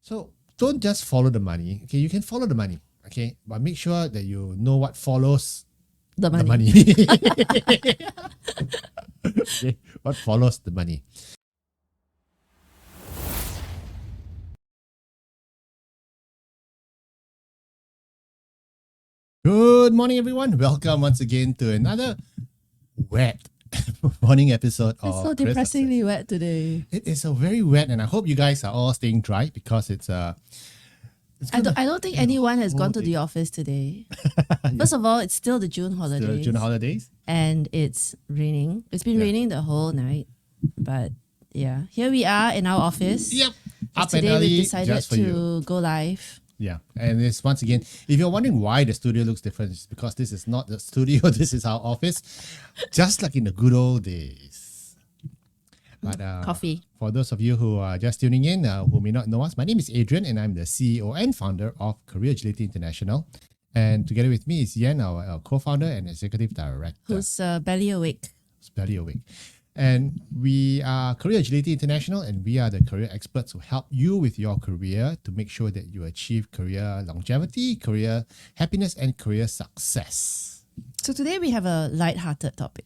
So don't just follow the money. Okay, you can follow the money. Okay, but make sure that you know what follows The the money. money. Okay, what follows the money. Good morning, everyone. Welcome once again to another wet morning episode It's of so Career depressingly wet today. Success. It is so very wet, and I hope you guys are all staying dry because it's I gonna don't think be a anyone has gone to whole the office today. First of all, it's still the June day. holidays. June holidays. And it's raining. It's been Yeah. raining the whole night. But yeah, here we are in our office. Yep, Just up and today early we decided just for you. to go live. Yeah, and it's once again, if you're wondering why the studio looks different, it's because this is not the studio, this is our office, just like in the good old days. But Coffee. for those of you who are just tuning in, who may not know us, my name is Adrian, and I'm the CEO and founder of Career Agility International. And together with me is Yen, our co-founder and executive director. Who's barely awake. Who's barely awake. And we are Career Agility International, and we are the career experts who help you with your career to make sure that you achieve career longevity, career happiness, and career success. So today we have a light-hearted topic.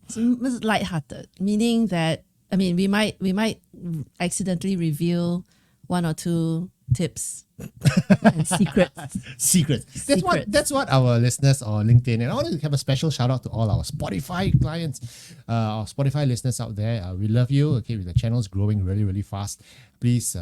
So it's light-hearted, meaning that we might accidentally reveal one or two tips and secrets. Secrets. Secrets. That's what our listeners on LinkedIn, and I want to have a special shout out to all our Spotify clients, our Spotify listeners out there. We love you. Okay, with the channels growing really, really fast, please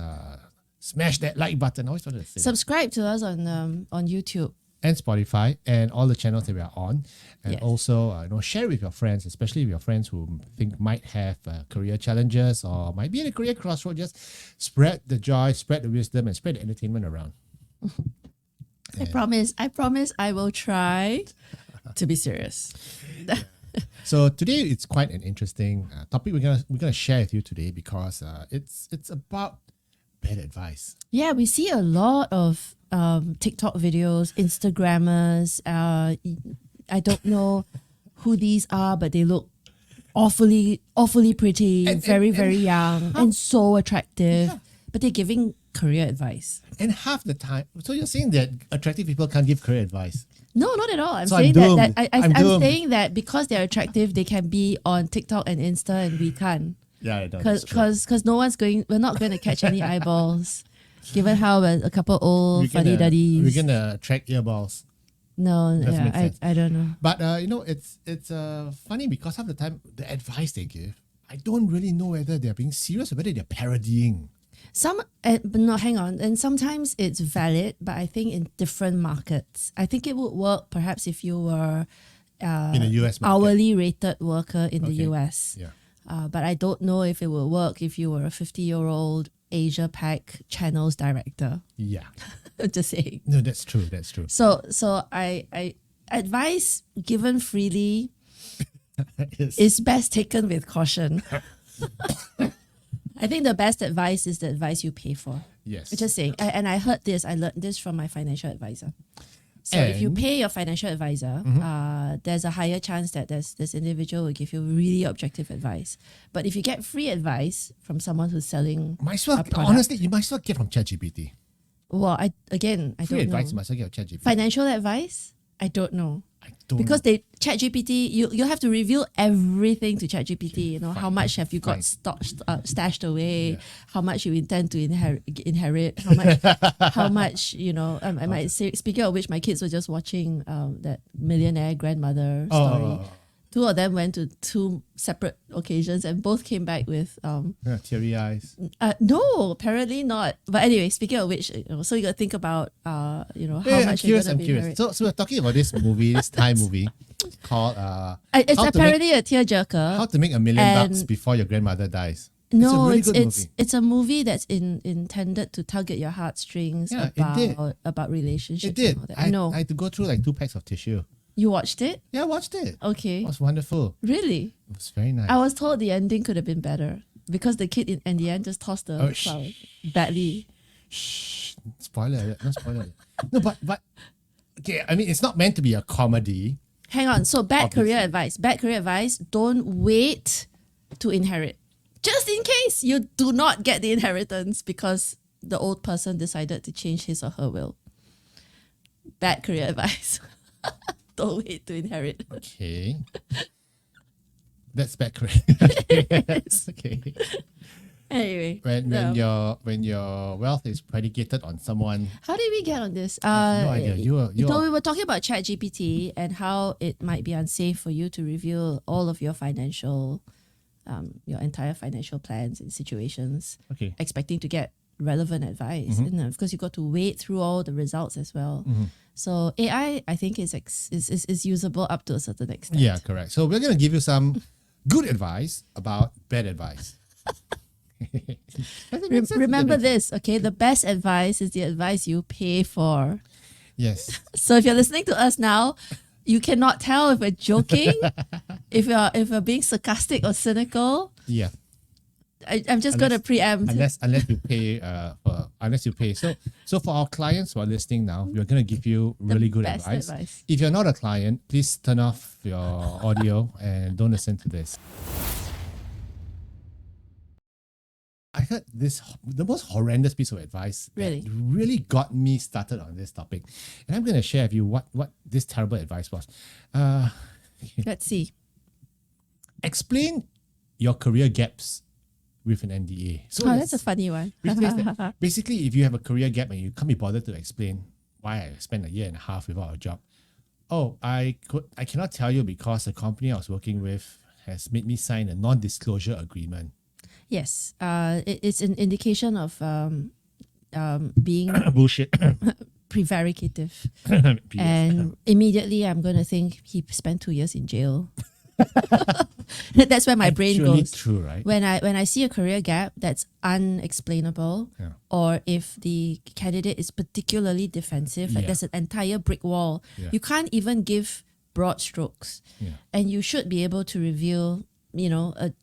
smash that like button. I always wanted to say that. Subscribe to us on YouTube. And Spotify and all the channels that we are on, and Yes. also share with your friends, especially with your friends who think might have career challenges or might be in a career crossroad. Just spread the joy, spread the wisdom, and spread the entertainment around. I promise I will try to be serious. So today it's quite an interesting topic we're gonna share with you today because it's about bad advice. Yeah, we see a lot of TikTok videos, Instagrammers. I don't know who these are, but they look awfully pretty, And very young, and so attractive. Yeah. But they're giving career advice. And half the time, so you're saying that attractive people can't give career advice? No, not at all. I'm So I'm saying doomed. I'm I'm doomed. saying that because they're attractive, they can be on TikTok and Insta, and we can't. Yeah, that's true. Because we're not going to catch any eyeballs, given how we're a couple old We're gonna- fuddy-duddies. We're gonna track earballs. No, Doesn't yeah, make sense. I don't know. But it's funny because half the time the advice they give, I don't really know whether they're being serious or whether they're parodying. But no, hang on. And sometimes it's valid, but I think in different markets, I think it would work perhaps if you were In the US market. hourly rated worker in the Okay. US. Yeah. But I don't know if it will work if you were a 50-year-old Asia Pac channels director. Yeah. Just saying. No, that's true. That's true. So I advice given freely Yes. is best taken with caution. I think the best advice is the advice you pay for. Yes. Just saying. And I learned this from my financial advisor. So if you And- pay your financial advisor, there's a higher chance that this individual will give you really objective advice. But if you get free advice from someone who's selling Might as well, a product, honestly, you might as well get from ChatGPT. well, I Free don't advice, you know. might as well get from ChatGPT. Financial advice, I don't know. I don't Because know. they ChatGPT, you have to reveal everything to ChatGPT. You know, how much have you got stashed away? Yeah. How much you intend to inherit? How much I might say. Speaking of which, my kids were just watching that Millionaire Grandmother story. Oh, Two of them went to two separate occasions and both came back with yeah, teary eyes. no, apparently not. But anyway, speaking of which, so you got to think about how Yeah, much I'm you're curious. gonna I'm be curious. inherit. So we're talking about this movie, this Thai movie called It's How to apparently a tearjerker. How to Make $1 Million and- before Your Grandmother Dies. No, it's a really good movie. it's a movie that's intended to tug at your heartstrings Yeah, it did. about relationships. It did. And all that. I No, I had to go through like 2 packs of tissue. you watched it? Yeah, I watched it. Okay, It was wonderful. really? It was very nice. I was told the ending could have been better because the kid in the end just tossed the Oh, flower badly. Shh, spoiler alert, no spoiler alert. No, but okay, I mean it's not meant to be a comedy. Hang on. So bad Obviously. career advice. Bad career advice. Don't wait to inherit. Just in case you do not get the inheritance because the old person decided to change his or her will. Bad career advice. Don't wait to inherit. Okay. That's bad career. Yes. Okay. Anyway, When your wealth is predicated on someone. how did we get on this? No idea. We were talking about ChatGPT and how it might be unsafe for you to reveal all of your financial, your entire financial plans and situations, Okay. expecting to get relevant advice. And of course, you got to wade through all the results as well. So AI, I think, is usable up to a certain extent. Yeah, correct. So we're going to give you some good advice about bad advice. Remember this, okay? The best advice is the advice you pay for. Yes. So if you're listening to us now, you cannot tell if we're joking, if we're being sarcastic or cynical. Yeah. I'm just going to preempt. Unless you pay unless you pay. So for our clients who are listening now, we're going to give you really good best advice. If you're not a client, please turn off your audio and don't listen to this. I heard the most horrendous piece of advice Really? that really got me started on this topic. And I'm going to share with you what this terrible advice was. Let's see. Explain your career gaps with an NDA. So That's a funny one. basically, if you have a career gap and you can't be bothered to explain why I spent a year and a half without a job. Oh, I cannot tell you because the company I was working with has made me sign a non-disclosure agreement. Yes, it's an indication of being Bullshit. prevaricative. BS. And immediately I'm going to think he spent 2 years in jail. That's where my brain Actually goes. true, right? When I see a career gap that's unexplainable, Yeah. or if the candidate is particularly defensive, like Yeah. there's an entire brick wall, Yeah. you can't even give broad strokes. Yeah. And you should be able to reveal, a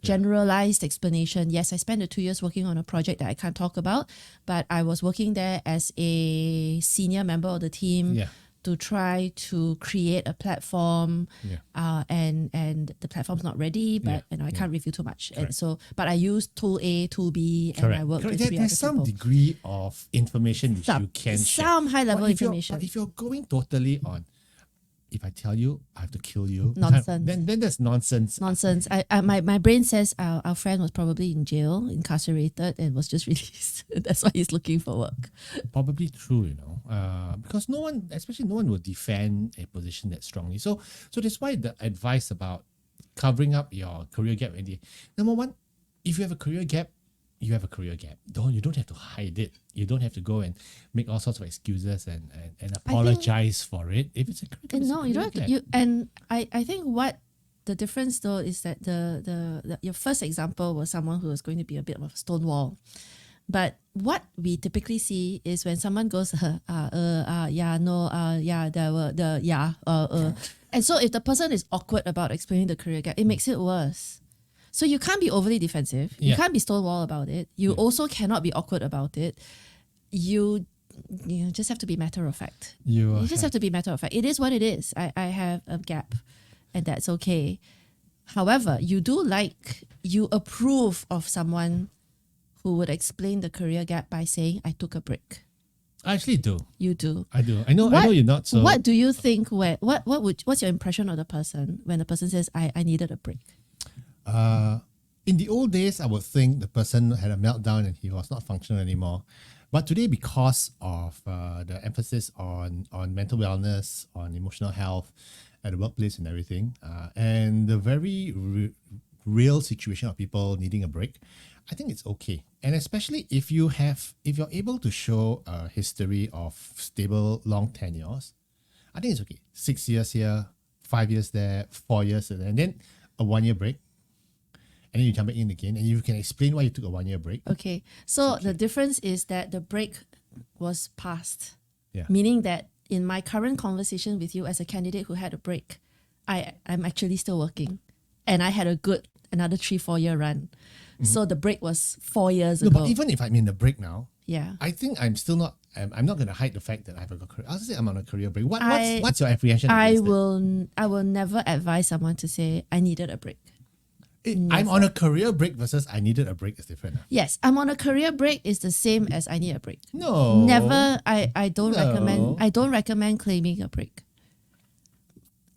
generalized explanation. Yes, I spent the 2 years working on a project that I can't talk about, but I was working there as a senior member of the team. Yeah. To try to create a platform, and the platform's not ready, but I can't reveal too much. And so, but I used tool A, tool B, and I worked with three other There's some people. degree of information which you can share. Some high level But information. If you're going totally on, if I tell you, I have to kill you. Nonsense. Then that's nonsense. Nonsense. My brain says our friend was probably in jail, incarcerated, and was just released. That's why he's looking for work. Probably true, because no one will defend a position that strongly. So that's why the advice about covering up your career gap. Number one, if you have a career gap, you have a career gap. You don't have to hide it. You don't have to go and make all sorts of excuses and apologize for it. If it's a career gap, No, you don't have to. I think what the difference though is that the your first example was someone who was going to be a bit of a stonewall. But what we typically see is when someone goes, and so if the person is awkward about explaining the career gap, it makes it worse. So you can't be overly defensive. You can't be stonewall about it. You also cannot be awkward about it. You just have to be matter of fact. You just have to be matter of fact. It is what it is. I have a gap, and that's okay. However, you approve of someone who would explain the career gap by saying, I took a break. I actually do. You do. I do. I know you're not so. What do you think? What's your impression of the person when the person says, I needed a break? In the old days, I would think the person had a meltdown and he was not functional anymore. But today, because of the emphasis on mental wellness, on emotional health at the workplace and everything, and the very real situation of people needing a break, I think it's okay. And especially if you're able to show a history of stable long tenures, I think it's okay. 6 years here, 5 years there, 4 years there, and then a 1 year break. And then you jump back in again, and you can explain why you took a 1 year break. Okay. So the difference is that the break was past. Yeah. Meaning that in my current conversation with you as a candidate who had a break, I'm actually still working. And I had a good another 3-4 year run. Mm-hmm. So the break was 4 years ago. But even if I'm in the break now, yeah, I think I'm still not. I'm not going to hide the fact that I have a career. I'll say I'm on a career break. What's your apprehension? I will never advise someone to say I needed a break. I'm on a career break versus I needed a break is different. Yes, I'm on a career break is the same as I need a break. No. Never. I don't No. recommend. I don't recommend claiming a break.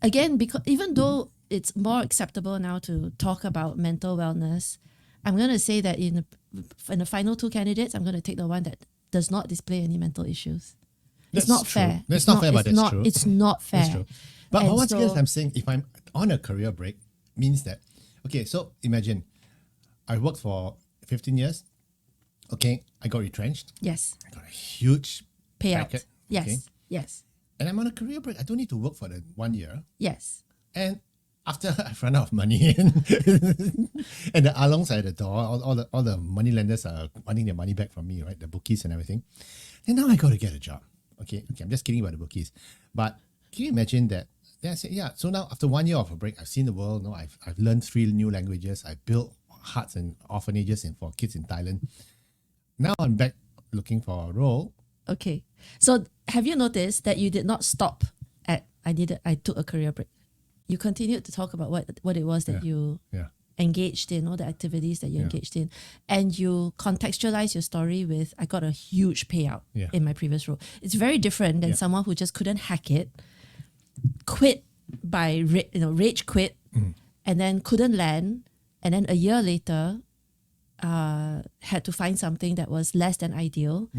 Again, because even though it's more acceptable now to talk about mental wellness, I'm going to say that in the final two candidates, I'm going to take the one that does not display any mental issues. It's not true. fair. That's not fair, but that's true. It's not fair. That's true. But And once again, so- I'm saying if I'm on a career break, means that, okay, so imagine I worked for 15 years. Okay, I got retrenched. Yes. I got a huge Payout. packet. Yes. Okay, Yes. and I'm on a career break. I don't need to work for the 1 year. Yes. And after I've run out of money and the alongs are at the door, all the money lenders are wanting their money back from me, right? The bookies and everything. And now I got to get a job. Okay, I'm just kidding about the bookies. But can you imagine that? Then I said, yeah, so now after 1 year of a break, I've seen the world. No, I've learned 3 new languages. I've built huts and orphanages for kids in Thailand. Now I'm back looking for a role. Okay. So have you noticed that you did not stop at I took a career break? You continued to talk about what it was that you Yeah. engaged in, all the activities that you Yeah. engaged in, and you contextualize your story with I got a huge payout Yeah. in my previous role. It's very different than Yeah. someone who just couldn't hack it, quit by rage quit, and then couldn't land, and then a year later had to find something that was less than ideal.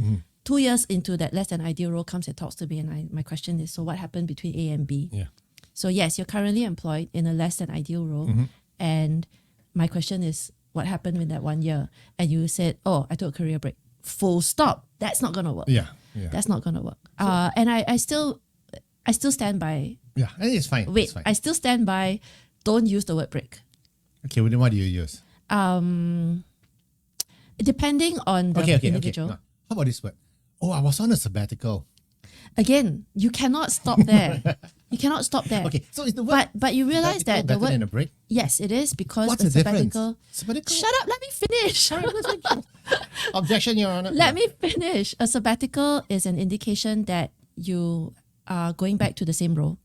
2 years into that less than ideal role comes and talks to me, and my question is, so what happened between A and B? Yeah. So yes, you're currently employed in a less than ideal role, and my question is, what happened in that 1 year? And you said, oh, I took a career break. Full stop. That's not gonna work. Yeah. Yeah. That's not gonna work. And I still stand by. Yeah. And it's fine. Wait, It's fine. I still stand by. Don't use the word break. Okay, well, then what do you use? Depending on the individual. No. How about this word? Oh, I was on a sabbatical. Again, you cannot stop there. You cannot stop there. Okay, so is the word But you realize that the better than word a break? yes, it is because What's a the difference? sabbatical. Sabbatical? Shut up! Let me finish. Objection, Your Honor. Let me finish. A sabbatical is an indication that you are going back to the same role.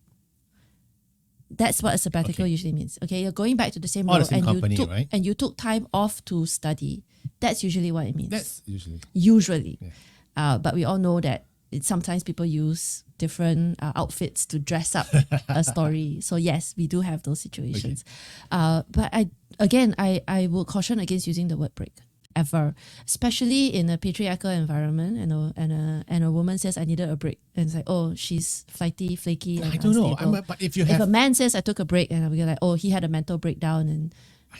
That's what a sabbatical usually means. Okay, you're going back to the same Or the role, same and company, you took right? and you took time off to study. That's usually what it means. That's usually. Usually, but we all know that sometimes people use different outfits to dress up a story. So yes, we do have those situations. But I will caution against using the word break ever, especially in a patriarchal environment. And a woman says I needed a break, and it's like, oh, she's flighty, flaky. And I don't know. unstable. But if you If have. a man says I took a break, and we're like, oh, he had a mental breakdown, and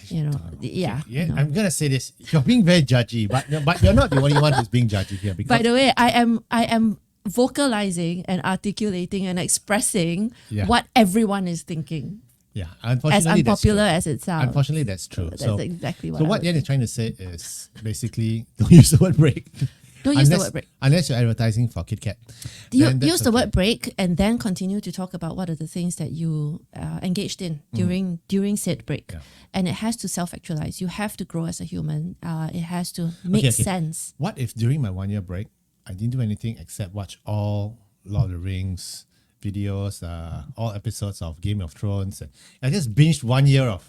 Yeah, no. I'm gonna say this. You're being very judgy, but you're not the only one who's being judgy here. Because By the way, I am vocalizing and articulating and expressing what everyone is thinking. yeah, As unfortunately, unpopular that's as it true. sounds. Unfortunately, that's true. That's so exactly what So I what would Yen is trying to say is basically don't use the word break. Don't use the word break. Unless you're advertising for KitKat. You Then that's use the okay. word break and then continue to talk about what are the things that you engaged in during said break. Yeah. And it has to self-actualize. You have to grow as a human. It has to make sense. What if during my 1 year break, I didn't do anything except watch all Lord of the Rings videos, all episodes of Game of Thrones. And I just binged 1 year of.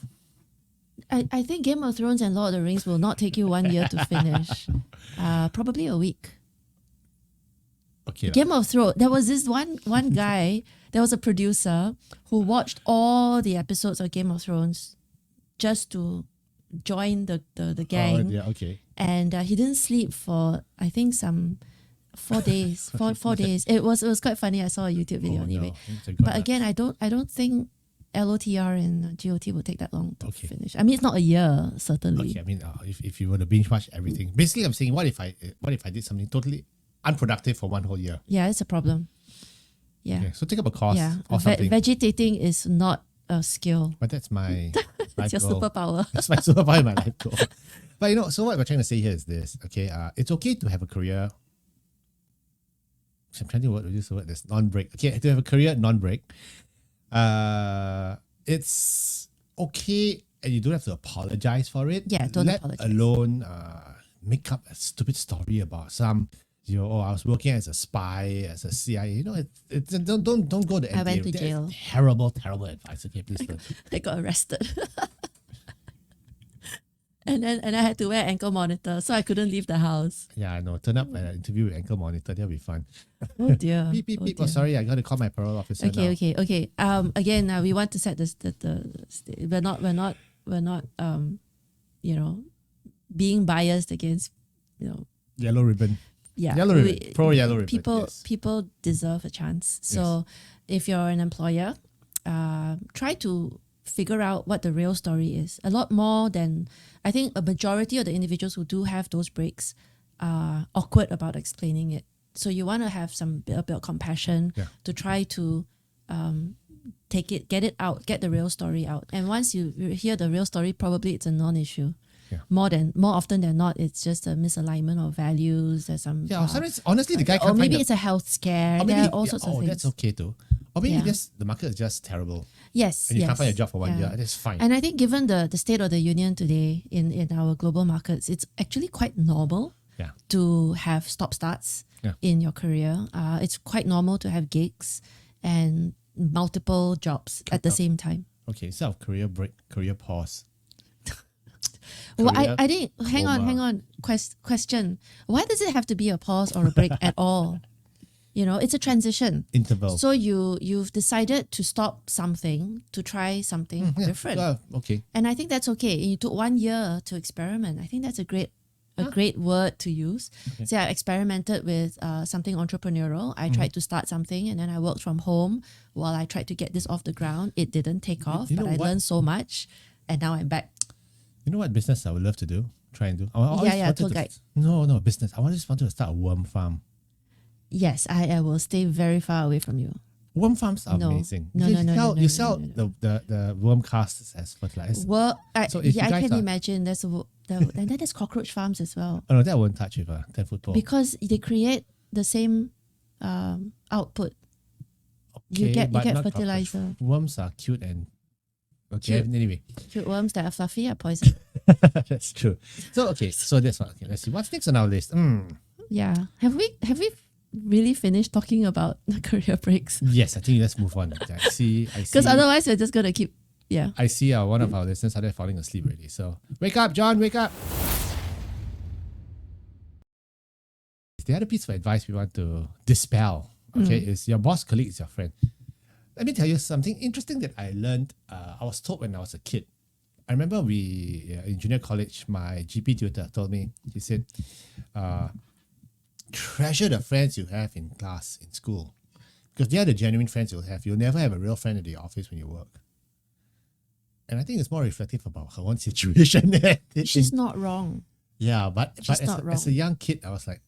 I think Game of Thrones and Lord of the Rings will not take you 1 year to finish. Probably a week. Okay. Game of Thrones. There was this one guy. There was a producer who watched all the episodes of Game of Thrones just to join the gang, yeah, okay. and he didn't sleep for I think some 4 days. Four days. It was quite funny. I saw a YouTube video anyway. But again, I don't think LOTR and GOT will take that long to finish. I mean, it's not a year, certainly. Okay, I mean, if you were to binge watch everything, basically, I'm saying, what if I did something totally unproductive for 1 whole year? Yeah, it's a problem. Yeah. Okay, so take up a course or Ve- something. vegetating is not a skill. But that's my It's life your goal. superpower. That's my superpower, my life goal. But so what we're trying to say here is this. Okay, it's okay to have a career. I'm trying to use the word. There's non-break. Okay, to have a career non-break. It's okay, and you don't have to apologize for it. Yeah, don't Let apologize. alone make up a stupid story about some. I was working as a spy, as a CIA. Don't go the I went NDA. to That's jail. Terrible, terrible advice. Okay, please don't. I got arrested. and I had to wear ankle monitor, so I couldn't leave the house. Yeah, I know. Turn up at an interview with ankle monitor. That'll be fun. Oh dear. Beep, beep, Oh beep. Oh, dear. sorry. I got to call my parole officer now. Okay. Again, we want to set this. We're not. You know, being biased against. You know. Yellow ribbon. Yeah. Yellow ribbon. Pro yellow ribbon. People deserve a chance. So, if you're an employer, try to figure out what the real story is. A lot more than I think a majority of the individuals who do have those breaks are awkward about explaining it. So you want to have a bit of compassion to try to take it, get it out, get the real story out. And once you hear the real story, probably it's a non-issue. Yeah. More often than not, it's just a misalignment of values. There's some sometimes, honestly, the guy can't or maybe find it's a health scare. or maybe, There are all sorts of things. that's okay too. Or maybe the market is just terrible. Yes, and you can't find a job for 1 year. That's fine. And I think given the state of the union today in our global markets, it's actually quite normal to have stop-starts in your career. It's quite normal to have gigs and multiple jobs at the same time. Okay, instead of career break, career pause. Well, I think, hang on. Question. Why does it have to be a pause or a break at all? You know, it's a transition. Interval. So you've decided to stop something to try something different. Okay. And I think that's okay. You took 1 year to experiment. I think that's a great word to use. Okay. So I experimented with something entrepreneurial. I tried to start something and then I worked from home while I tried to get this off the ground. It didn't take off, but I learned so much and now I'm back. You know what business I would love to do? Try and do? Tour guide. No, business. I just wanted to start a worm farm. Yes, I will stay very far away from you. Worm farms are amazing. You sell the worm casts as fertilizer. Well, I can imagine and then there's cockroach farms as well. Oh no, that won't touch with a 10-foot pole. Because they create the same output. Okay, you get not fertilizer. Cockroach. Worms are cute and anyway. Cute worms that are fluffy are poison. That's true. So that's one. Okay, let's see. What's next on our list? Yeah. Have we really finished talking about the career breaks? Yes, I think let's move on. I see. Because otherwise we're just gonna keep I see one of our listeners started falling asleep already. So wake up, John, wake up. The other piece of advice we want to dispel, is your boss, colleague is your friend. Let me tell you something interesting that I learned. I was told when I was a kid. I remember in junior college, my GP tutor told me, he said, treasure the friends you have in class, in school. Because they are the genuine friends you'll have. You'll never have a real friend at the office when you work. And I think it's more reflective about her own situation. She's not wrong. Yeah, but as a young kid, I was like,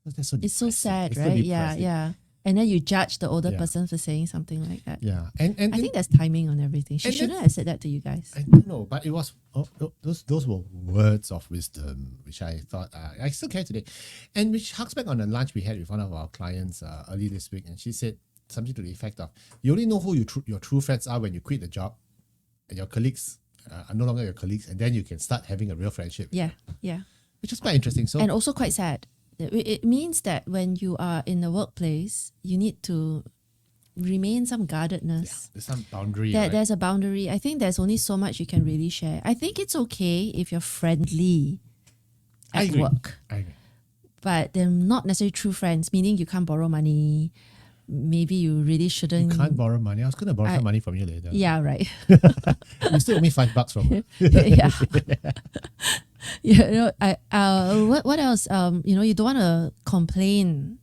that's so it's so sad, right? Yeah. And then you judge the older person for saying something like that. Yeah. And I think there's timing on everything. She shouldn't have said that to you guys. I don't know, but it was those were words of wisdom, which I thought I still carry today. And which harks back on the lunch we had with one of our clients early this week. And she said something to the effect of, you only know who your true friends are when you quit the job and your colleagues are no longer your colleagues, and then you can start having a real friendship. Yeah. Which is quite interesting. So, and also quite sad. It means that when you are in the workplace, you need to remain some guardedness. Yeah, there's some boundary. There's a boundary. I think there's only so much you can really share. I think it's okay if you're friendly at work. I agree. But they're not necessarily true friends, meaning you can't borrow money. Maybe you really shouldn't. You can't borrow money. I was going to borrow some money from you later. Yeah, right. You still owe me $5 from her. What else? You don't want to complain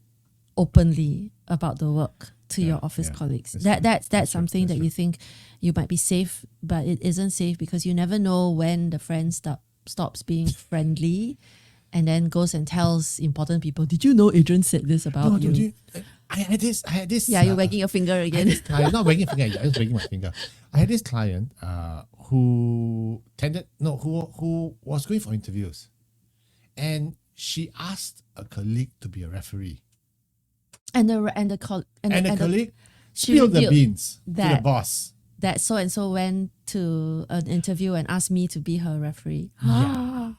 openly about the work to your office colleagues. That's something that you think you might be safe, but it isn't safe because you never know when the friend stops being friendly and then goes and tells important people, did you know Adrian said this about you? I had this. Yeah, you're wagging your finger again. I'm not wagging finger. I was wagging my finger. I had this client who was going for interviews, and she asked a colleague to be a referee. And the colleague spilled the beans to the boss. That so and so went to an interview and asked me to be her referee. Yeah.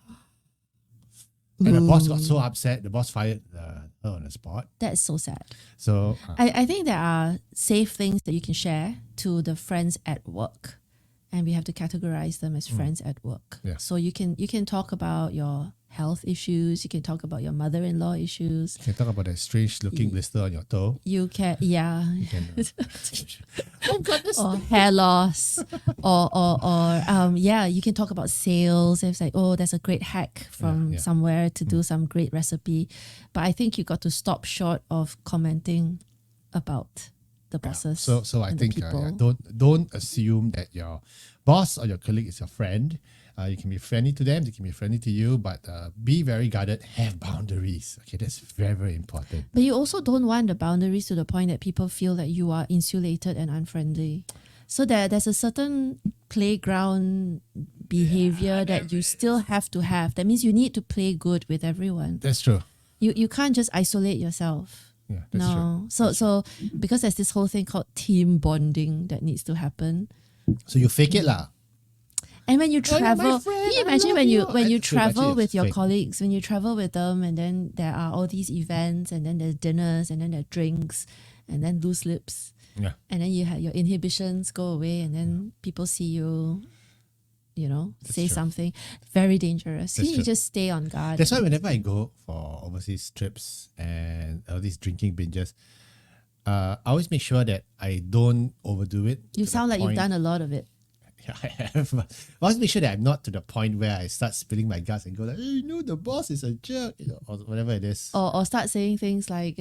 And the boss got so upset, the boss fired her on the spot. That's so sad. So I think there are safe things that you can share to the friends at work. and we have to categorize them as friends at work. Yeah. So you can talk about your health issues, you can talk about your mother-in-law issues. You can talk about that strange looking blister on your toe. You can, yeah. You can, oh goodness. Or hair loss, or you can talk about sales. It's like, oh, there's a great hack from somewhere to do some great recipe. But I think you got to stop short of commenting about the bosses. So I think don't assume that your boss or your colleague is your friend. You can be friendly to them, they can be friendly to you, but be very guarded, have boundaries. Okay, that's very, very important. But you also don't want the boundaries to the point that people feel that you are insulated and unfriendly. So there's a certain playground behavior that you still have to have. That means you need to play good with everyone. That's true. You can't just isolate yourself. Yeah, that's true. So because there's this whole thing called team bonding that needs to happen. So you fake it lah. And when you travel, friend, can you imagine when you That's true, travel actually, with it's your fake. colleagues, when you travel with them, and then there are all these events, and then there's dinners, and then there are drinks, and then loose lips, Yeah. and then you have your inhibitions go away, and then people see you, say true. something very dangerous. That's You true. just stay on guard. That's why whenever I go for overseas trips and all these drinking binges, I always make sure that I don't overdo it. You to the sound like you've point- done a lot of it. Yeah, I have. But I always make sure that I'm not to the point where I start spilling my guts and go like, hey, the boss is a jerk, or whatever it is. Or start saying things like,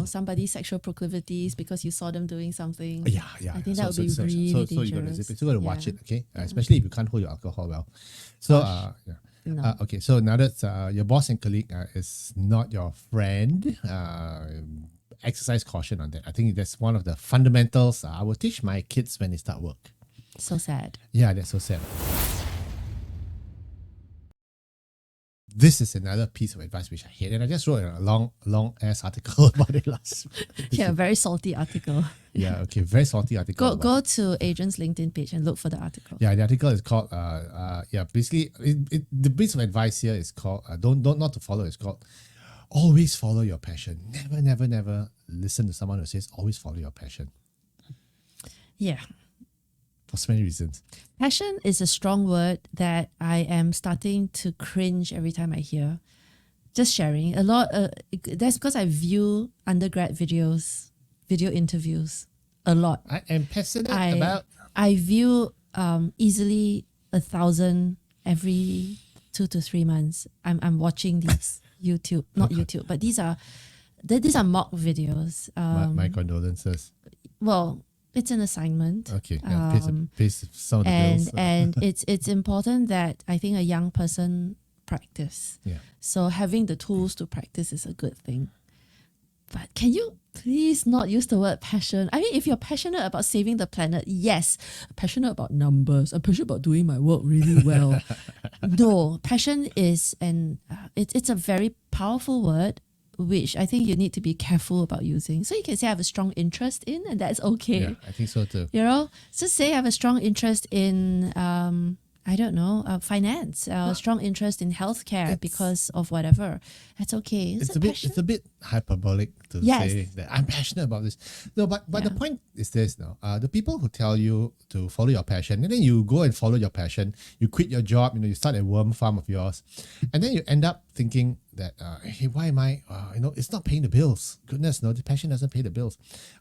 somebody's sexual proclivities because you saw them doing something. Yeah. I think that would be really so you got to dangerous. zip it. So you got to watch Yeah. it, okay? Especially if you can't hold your alcohol well. So, No. okay. So now that your boss and colleague is not your friend, exercise caution on that. I think that's one of the fundamentals I will teach my kids when they start work. So sad. Yeah, that's so sad. This is another piece of advice which I hate, and I just wrote a long ass article about it last week. Yeah, a very salty article. Yeah, okay, very salty article. Go to Adrian's LinkedIn page and look for the article. Yeah, the article is called basically the piece of advice here is called don't not to follow. It's called always follow your passion. Never listen to someone who says always follow your passion Yeah. for so many reasons. Passion is a strong word that I am starting to cringe every time I hear. Just sharing a lot. That's because I view undergrad video interviews a lot. I am passionate about. I view easily 1,000 every 2 to 3 months. I'm watching these YouTube, not YouTube, but these are mock videos. My condolences. Well, it's an assignment. Okay, yeah, pay some of the bills. And it's important that I think a young person practice. Yeah. So having the tools to practice is a good thing. But can you please not use the word passion? I mean, if you're passionate about saving the planet, yes. Passionate about numbers. I'm passionate about doing my work really well. No, passion is it's a very powerful word, which I think you need to be careful about using. So you can say I have a strong interest in, and that's okay. Yeah, I think so too. Just say I have a strong interest in finance, strong interest in healthcare because of whatever. That's okay. It's a bit hyperbolic to say that I'm passionate about this. No, but the point is this now. The people who tell you to follow your passion, and then you go and follow your passion, you quit your job, you start a worm farm of yours, and then you end up thinking that hey, why am I it's not paying the bills. Goodness, no, the passion doesn't pay the bills.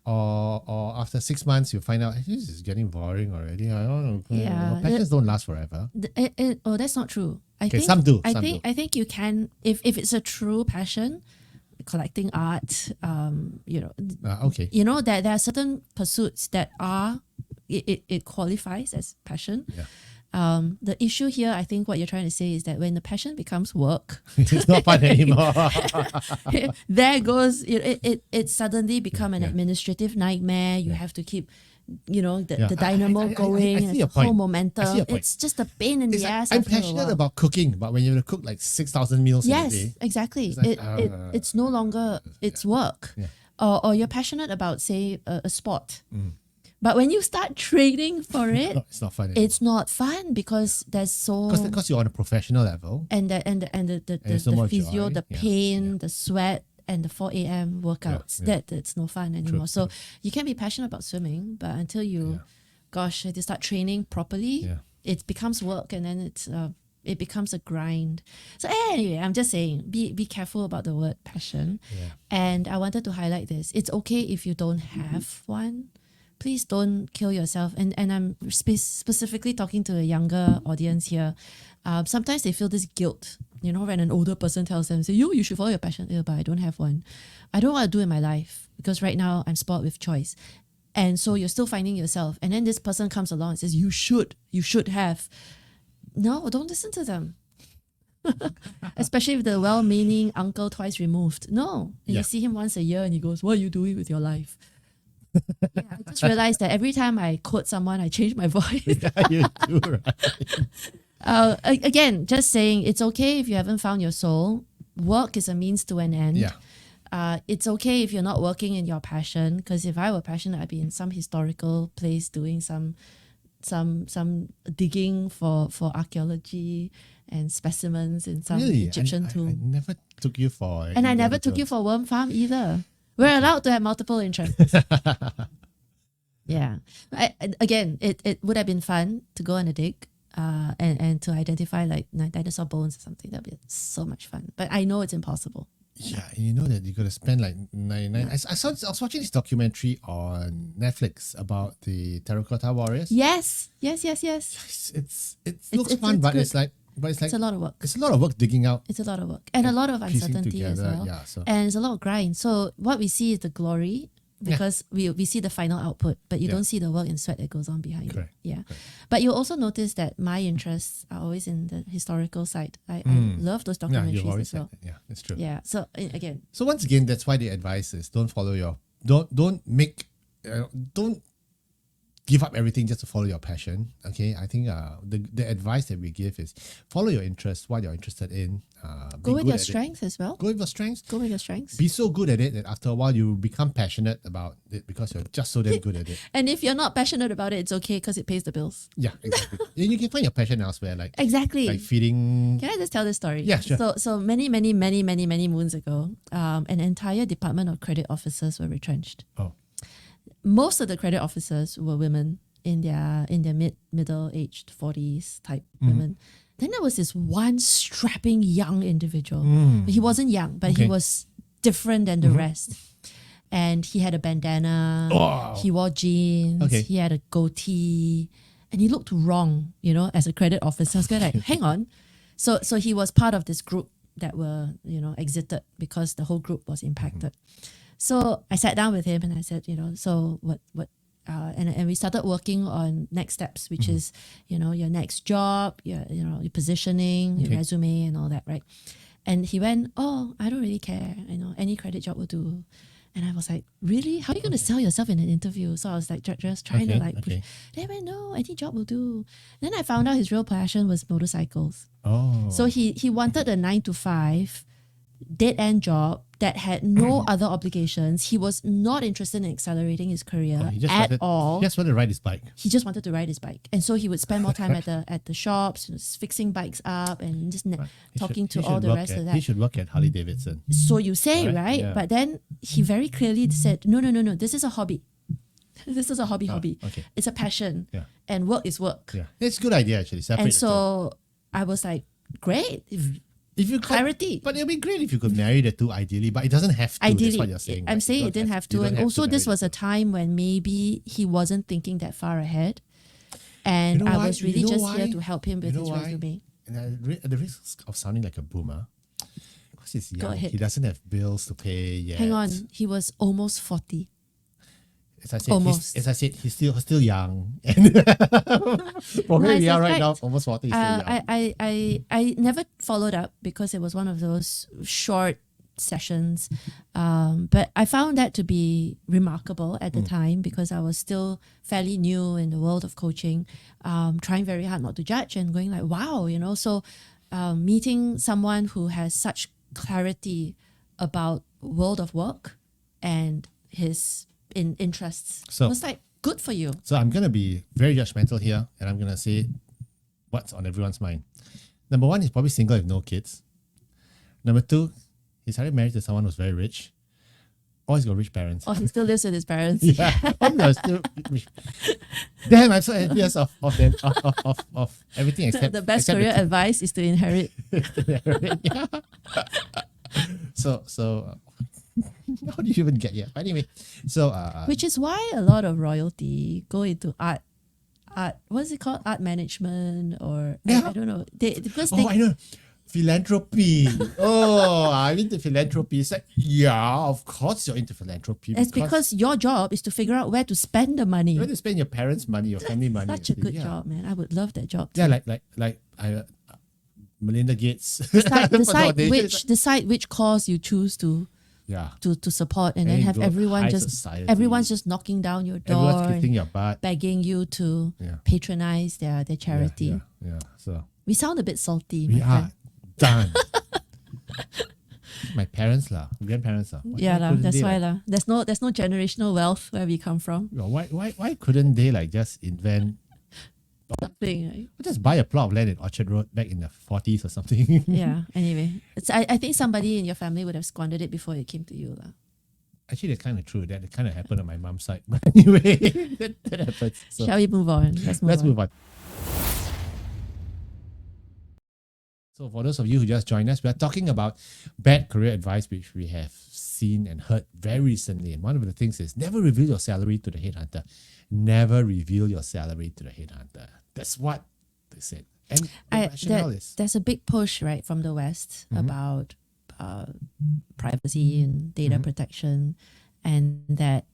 Or after 6 months you find out, hey, this is getting boring already. I don't know. Yeah. Passions don't last forever. That's not true. I think some do. I think you can, if it's a true passion, collecting art, Okay. there are certain pursuits that are it qualifies as passion. Yeah. The issue here, I think what you're trying to say is that when the passion becomes work, It's not fun anymore. there goes it suddenly become an administrative nightmare. You have to keep the dynamo going, I see and your the whole point. momentum. I see your point. It's just a pain in the ass. I'm after a passionate while. about cooking, but when you have to cook like 6,000 meals in a Yes, day, exactly. like, It's no longer it's work. Yeah. Or you're passionate about, say, a sport. But when you start training for it, no, it's not fun anymore. it's not fun because there's so Because you're on a professional level. and the there's no more physio, joy. the Yeah, pain, the sweat, and the 4 a.m. workouts. Yeah. That's no fun anymore. So you can be passionate about swimming, but until you gosh, I had to start training properly. Yeah. It becomes work, and then it becomes a grind. So anyway, I'm just saying, be careful about the word passion. Yeah. And I wanted to highlight this. It's okay if you don't have one. Please don't kill yourself. And I'm specifically talking to a younger audience here. Sometimes they feel this guilt, when an older person tells them, say, you should follow your passion. Yeah, but I don't have one. I don't know what to do in my life because right now I'm spoiled with choice. And so you're still finding yourself. And then this person comes along and says, you should have. No, don't listen to them. Especially with the well-meaning uncle twice removed. No. And you see him once a year and he goes, what are you doing with your life? I just realized that every time I quote someone, I change my voice. Yeah, you do, right? Again, just saying it's okay if you haven't found your soul. Work is a means to an end. Yeah. It's okay if you're not working in your passion, because if I were passionate, I'd be in some historical place doing some digging for archaeology and specimens in some Egyptian tomb. I never took you for... And I never took you for worm farm either. We're allowed to have multiple interests. Yeah. Again, it would have been fun to go on a dig and to identify like dinosaur bones or something. That'd be so much fun. But I know it's impossible. Yeah, and you know that you got to spend like 99. I was watching this documentary on Netflix about the terracotta warriors. Yes. It looks fun, but good. it's like It's a lot of work. It's a lot of work digging out. It's a lot of work and a lot of piecing uncertainty as together, well. yeah, so- And it's a lot of grind. So what we see is the glory because we see the final output, but you don't see the work and sweat that goes on behind Correct. it. Yeah. But you'll also notice that my interests are always in the historical side. I love those Yeah, documentaries you've always as well. said that. Yeah, it's true. Yeah. So again, So once again, that's why the advice is don't give up everything just to follow your passion. Okay, I think the advice that we give is follow your interests, what you're interested in. go with your strengths as well. Go with your strengths. Go with your strengths. Be so good at it that after a while you become passionate about it because you're just so damn good at it. And if you're not passionate about it, it's okay because it pays the bills. Yeah, exactly. And you can find your passion elsewhere, like Exactly. feeding. Can I just tell this story? Yeah, sure. So many moons ago, an entire department of credit officers were retrenched. Oh, Most of the credit officers were women in their middle-aged 40s type women. Then there was this one strapping young individual. He wasn't young, but he Okay. was different than the rest. And he had a bandana. Wow. He wore jeans. Okay. He had a goatee. And he looked wrong, as a credit officer. I was going like, hang on. So he was part of this group that were, exited because the whole group was impacted. So I sat down with him and I said, so what and we started working on next steps, which is, your next job, your positioning, your resume and all that, right? And he went, oh, I don't really care. Any credit job will do. And I was like, really? How are you going to sell yourself in an interview? So I was like, just trying to push. okay. They went, no, any job will do. Then I found out his real passion was motorcycles. oh. So he wanted a 9 to 5 dead end job that had no other obligations. He was not interested in accelerating his career at all. He just wanted to ride his bike. He just wanted to ride his bike, and so he would spend more time at the shops, fixing bikes up, and just talking to all the rest of that. He should work at Harley Davidson. So you say, right? Yeah. But then he very clearly said, no. This is a hobby. This is a hobby. Okay. It's a passion. Yeah. And work is work. Yeah, it's a good idea actually. Separate And the two. so I was like, great. If you could, clarity. But it'd be great if you could marry the two ideally, but it doesn't have to. Ideally, That's what you're saying. I'm right? saying You it don't didn't have you to. don't And have also, to this marry was a time when maybe he wasn't thinking that far ahead. And You know I why? was really You know just why? here to help him with You know his why? resume. And at the risk of sounding like a boomer, because he's Go young, ahead. he doesn't have bills to pay yet. Hang on, he was almost 40. As I said, Almost. he's still young. And for where No, we it's are right like, now, almost 40, he's still young. I never followed up because it was one of those short sessions. But I found that to be remarkable at the time because I was still fairly new in the world of coaching, trying very hard not to judge and going like, wow, So meeting someone who has such clarity about world of work and his interests was like, good for you. So I'm going to be very judgmental here and I'm going to say what's on everyone's mind. Number one, he's probably single with no kids. Number two, he's already married to someone who's very rich. Oh, he's got rich parents. Or he still lives with his parents. Yeah. Oh, no, still rich. Damn, I'm so envious of them, of everything except The best except career advice is to inherit. yeah. So how do you even get here? But anyway, so Which is why a lot of royalty go into art, what's it called? Art management or Yeah. I don't know. Because I know. Philanthropy. I'm into philanthropy. It's like, yeah, of course you're into philanthropy. it's because your job is to figure out where to spend the money. you want to spend your parents' money, your family money. Such a good yeah. job, man. I would love that job. Yeah, too. like Melinda Gates. Decide which cause you choose to Yeah. to support, and then you have go everyone high just society. everyone's just knocking down your door, Everyone's kicking your butt. begging you to Yeah. patronize their charity. Yeah. So We sound a bit salty. we my friend. are done. My parents lah, grandparents lah. Yeah, lah. That's why lah. There's no generational wealth where we come from. Why couldn't they like just invent Thing, right? just buy a plot of land in Orchard Road back in the 40s or something? Yeah. Anyway, I think somebody in your family would have squandered it before it came to you, lah. Actually, that's kind of true. That kind of happened on my mom's side. But anyway, that happens. So Shall we move on? let's move on. So for those of you who just joined us, we are talking about bad career advice, which we have seen and heard very recently. And one of the things is never reveal your salary to the headhunter. Never reveal your salary to the headhunter. That's what they said. And the rationale is there's a big push, right, from the West about privacy and data protection, and that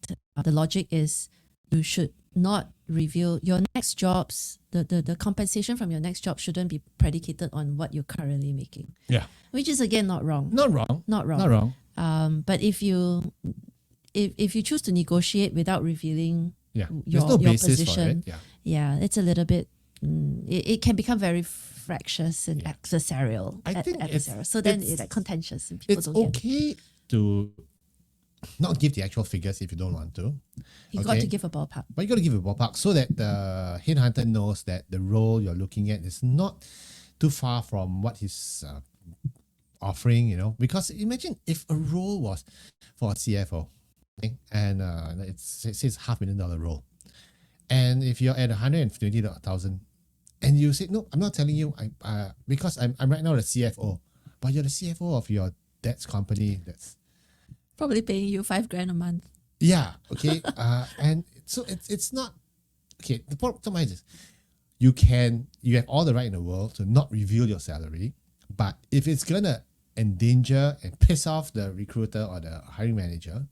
the logic is you should not reveal your next jobs. The compensation from your next job shouldn't be predicated on what you're currently making. yeah, Which is again not wrong. not wrong. Not wrong. Not wrong. But if you choose to negotiate without revealing Yeah, your, there's no your basis position, for it. Yeah. it's a little bit. It can become very fractious and Yeah. adversarial. I think adversarial. So then it's- it's like contentious and people It's don't get it. okay to not give the actual figures if you don't want to. You got okay. to give a ballpark. But you got to give a ballpark so that the headhunter knows that the role you're looking at is not too far from what he's offering, Because imagine if a role was for a CFO, okay, and it says $500,000 role. And if you're at 120,000 and you say, no, I'm not telling you, because I'm right now the CFO, but you're the CFO of your dad's company. That's Probably paying you $5,000 a month. yeah, okay. And so it's not okay. The bottom line is you have all the right in the world to not reveal your salary, but if it's gonna endanger and piss off the recruiter or the hiring manager,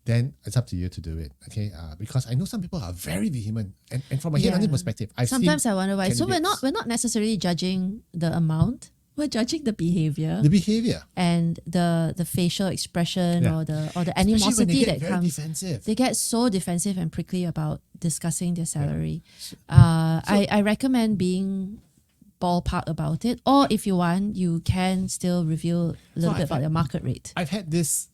then it's up to you to do it. Okay. Because I know some people are very vehement, and from a headhunting perspective, Sometimes I wonder why. So candidates- we're not necessarily judging the amount. We're judging the behavior the behavior, and the facial expression Yeah. or the especially when animosity they get that very comes. defensive. They get so defensive and prickly about discussing their salary. I recommend being ballpark about it, or if you want, you can still reveal a little bit about your market rate. I've had this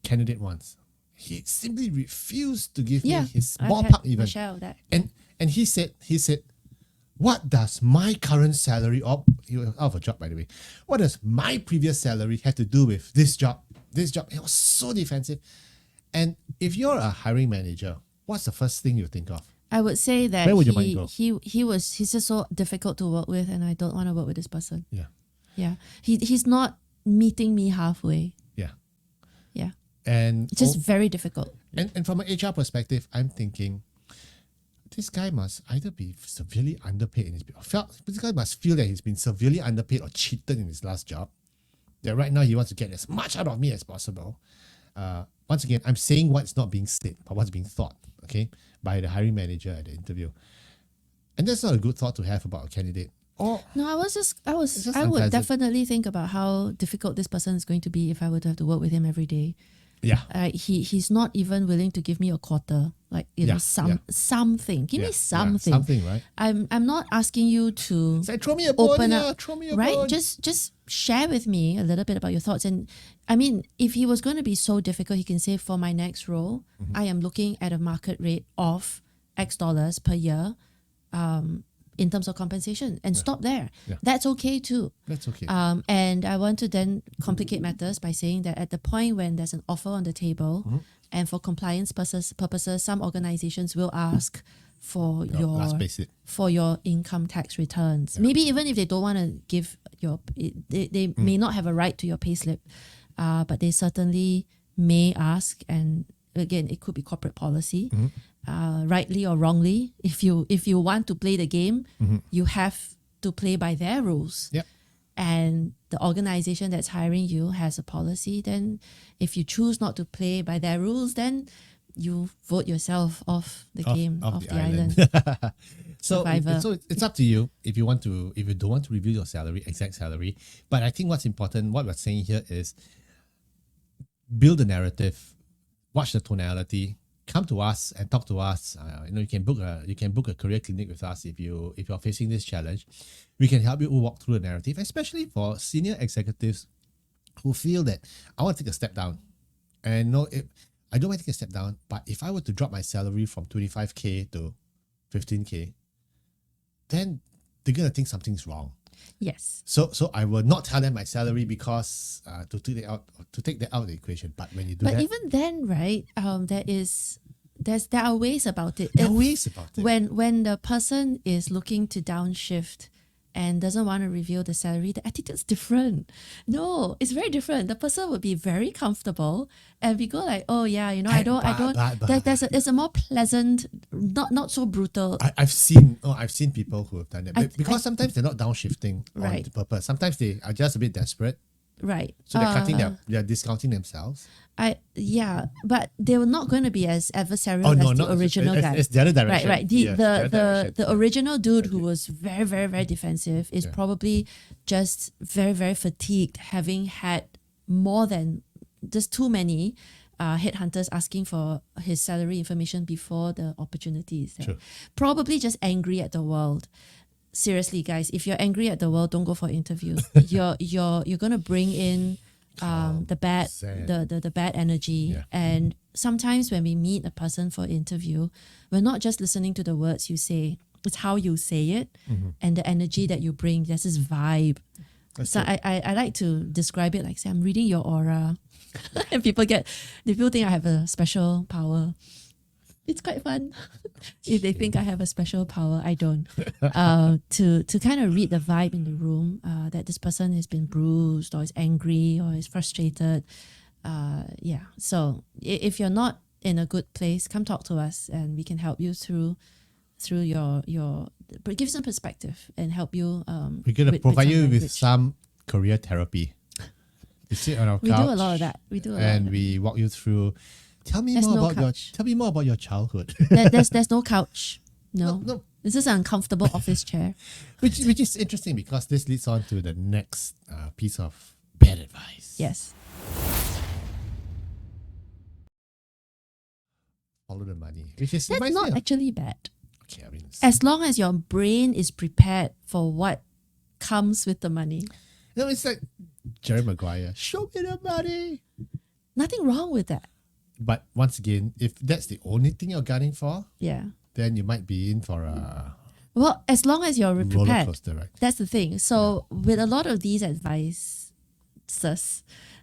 candidate once. He simply refused to give me his I've ballpark had even. my share of that. And he said, what does my current salary, he was out of a job by the way, what does my previous salary have to do with this job? This job, it was so defensive. And if you're a hiring manager, what's the first thing you think of? I would say that Where would your mind go? he's just so difficult to work with, and I don't want to work with this person. Yeah. Yeah, he's not meeting me halfway. Yeah. Yeah, And it's just very difficult. and from an HR perspective, I'm thinking, this guy must either be severely underpaid this guy must feel that he's been severely underpaid or cheated in his last job. That right now he wants to get as much out of me as possible. Once again, I'm saying what's not being said, but what's being thought, okay, by the hiring manager at the interview. And that's not a good thought to have about a candidate. Or No, I just would unpleasant. definitely think about how difficult this person is going to be if I were to have to work with him every day. yeah, He's not even willing to give me a quarter, like something. Give me something. something, right? I'm not asking you to Say, throw me a bone, open yeah, up, throw me a right? bone. Just share with me a little bit about your thoughts. And I mean, if he was going to be so difficult, he can say, for my next role, I am looking at a market rate of X dollars per year. in terms of compensation and stop there. Yeah. That's okay too. That's okay. And I want to then complicate matters by saying that at the point when there's an offer on the table, and for compliance purposes, some organizations will ask for last payslip. for your income tax returns. Maybe even if they don't want to give they may not have a right to your payslip, but they certainly may ask. And again, it could be corporate policy. Rightly or wrongly, if you want to play the game, you have to play by their rules. Yep. And the organization that's hiring you has a policy. Then if you choose not to play by their rules, then you vote yourself off the game, off the island. So Survivor. it's up to you if you don't want to review your salary, exact salary. But I think what's important, what we're saying here is build a narrative, watch the tonality, come to us and talk to us. You can book a career clinic with us if you're facing this challenge. We can help you walk through the narrative, especially for senior executives who feel that I want to take a step down. And no, I don't want to take a step down, but if I were to drop my salary from 25K to 15K, then they're gonna think something's wrong. Yes. So I will not tell them my salary because to take that out of the equation. But when you do that, But even then, right? There are ways about it. there are ways about it. When the person is looking to downshift and doesn't want to reveal the salary, the attitude's different. No, it's very different. The person would be very comfortable, and we go like, oh yeah, I don't. There's a more pleasant, not so brutal. I've seen people who have done that because sometimes they're not downshifting on Right. purpose. Sometimes they are just a bit desperate, Right. so they're discounting themselves. But they were not going to be as adversarial Oh no, as not the original guy. It's the other direction. Right. Yes, the other direction. The original dude who was very, very, very defensive is probably just very, very fatigued, having had more than just too many headhunters asking for his salary information before the opportunities. Sure. Probably just angry at the world. Seriously, guys, if you're angry at the world, don't go for interviews. you're gonna bring in the bad the bad energy. Yeah. And sometimes when we meet a person for interview, we're not just listening to the words you say, it's how you say it and the energy that you bring. There's this vibe. So I like to describe it like, say, I'm reading your aura. And people think I have a special power. It's quite fun. If they think I have a special power, I don't. To kind of read the vibe in the room, that this person has been bruised or is angry or is frustrated. So if you're not in a good place, come talk to us and we can help you through your but give some perspective and help you. We're gonna provide some you with language. some career therapy. We sit on our We couch. do a lot of that. And we walk you through. Tell me more about your childhood. There's no couch. No. No. This is an uncomfortable office chair. Which is interesting because this leads on to the next piece of bad advice. Yes. Follow the money, which is That's not actually bad. okay. I mean, As long as your brain is prepared for what comes with the money. no, it's like Jerry Maguire. Show me the money. Nothing wrong with that. But once again, if that's the only thing you're gunning for, Yeah. then you might be in for a Well, as long as you're roller prepared. coaster, right? That's the thing. So with a lot of these advices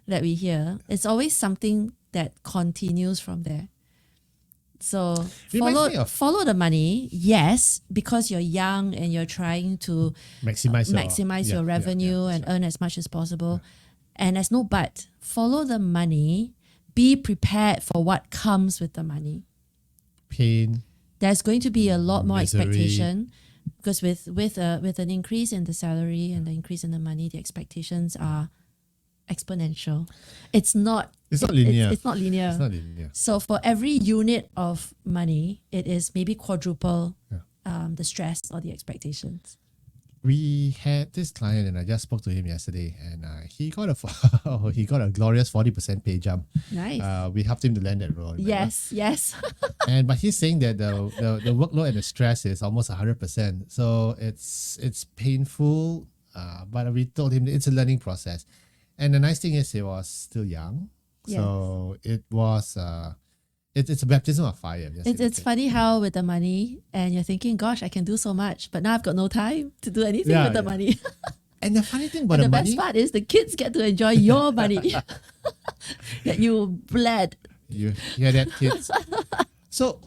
that we hear, it's always something that continues from there. So Reminds me of- follow the money, yes, because you're young and you're trying to maximize your revenue and earn as much as possible. And there's no but. Follow the money. Be prepared for what comes with the money. pain. There's going to be a lot more Misery. expectation because with an increase in the salary and the increase in the money, the expectations are exponential. It's not linear. It's not linear. It's not linear. So for every unit of money, it is maybe quadruple the stress or the expectations. We had this client, and I just spoke to him yesterday, and he got a glorious 40% pay jump. Nice. We helped him to land that role. remember? Yes. But he's saying that the workload and the stress is almost 100%. So it's painful. But we told him that it's a learning process, and the nice thing is he was still young, so it was It's a baptism of fire. It's funny how with the money, and you're thinking, gosh, I can do so much, but now I've got no time to do anything with the money. And the funny thing about And the the money, best part is the kids get to enjoy your money that you bled. you hear that, kids? So,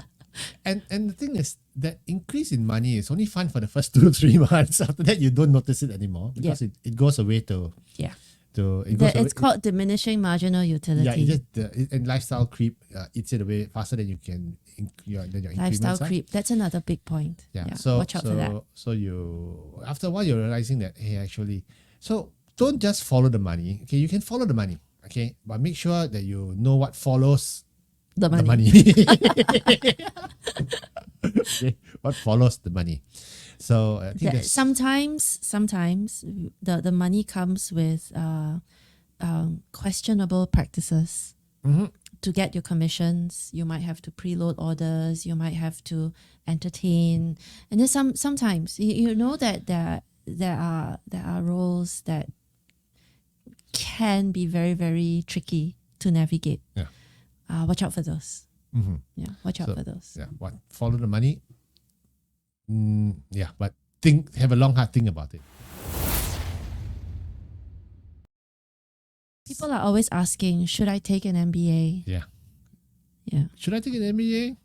and the thing is, that increase in money is only fun for the first 2 or 3 months. After that, you don't notice it anymore because it goes away to Yeah. It's called diminishing marginal utility. Yeah, it just and lifestyle creep eats it away faster than you can. Your Lifestyle creep. That's another big point. Yeah. So watch out for that. So you after a while you're realizing that hey actually, so don't just follow the money. Okay, you can follow the money. Okay, but make sure that you know what follows The the money. money. Okay, what follows the money. So I think that's Sometimes the money comes with questionable practices. To get your commissions, you might have to preload orders. You might have to entertain, and there's sometimes you know that there are roles that can be very, very tricky to navigate. Yeah. Watch out for those. Yeah, watch out for those. Yeah, what follow the money. Yeah, but have a long hard think about it. People are always asking, should I take an MBA? Yeah. Yeah. Should I take an MBA?